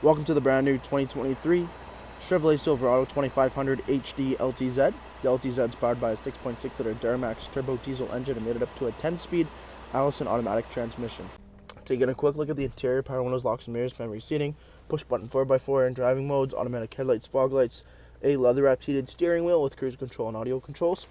Welcome to the brand new 2023 Chevrolet Silverado 2500HD LTZ. The LTZ is powered by a 6.6-liter Duramax turbo diesel engine and made it up to a 10-speed Allison automatic transmission. Taking a quick look at the interior: power windows, locks and mirrors, memory seating, push button 4x4 in driving modes, automatic headlights, fog lights, a leather wrapped heated steering wheel with cruise control and audio controls,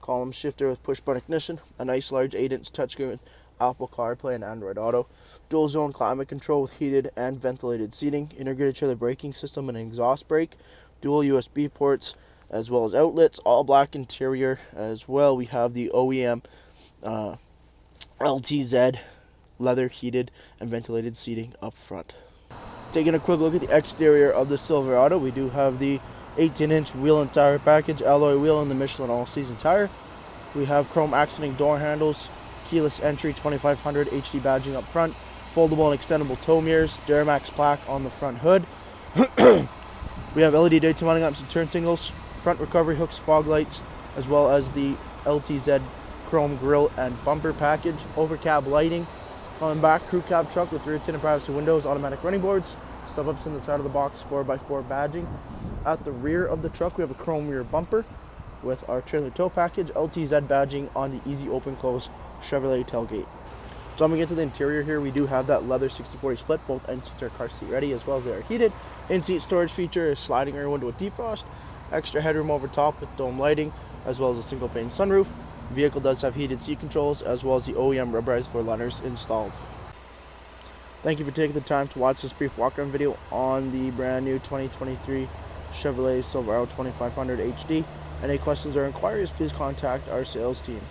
column shifter with push button ignition, a nice large 8-inch touchscreen, Apple CarPlay and Android Auto, dual zone climate control with heated and ventilated seating, integrated trailer braking system and an exhaust brake, dual USB ports as well as outlets, all black interior as well. We have the OEM LTZ leather heated and ventilated seating up front. Taking a quick look at the exterior of the Silverado, we do have the 18-inch wheel and tire package, alloy wheel and the Michelin all-season tire. We have chrome accenting door handles, keyless entry, 2500 HD badging up front, foldable and extendable tow mirrors, Duramax plaque on the front hood. We have LED daytime running lamps and turn signals, front recovery hooks, fog lights, as well as the LTZ chrome grille and bumper package, overcab lighting. Coming back, crew cab truck with rear tinted privacy windows, automatic running boards, stub-ups in the side of the box, 4x4 badging. At the rear of the truck, we have a chrome rear bumper with our trailer tow package, LTZ badging on the easy open close Chevrolet tailgate. Jumping into the interior here, we do have that leather 60/40 split. Both end seats are car seat ready, as well as they are heated. In-seat storage feature is sliding rear window with defrost, extra headroom over top with dome lighting, as well as a single pane sunroof. The vehicle does have heated seat controls, as well as the OEM rubberized floor liners installed. Thank you for taking the time to watch this brief walk-around video on the brand new 2023 Chevrolet Silverado 2500 HD. Any questions or inquiries, please contact our sales team.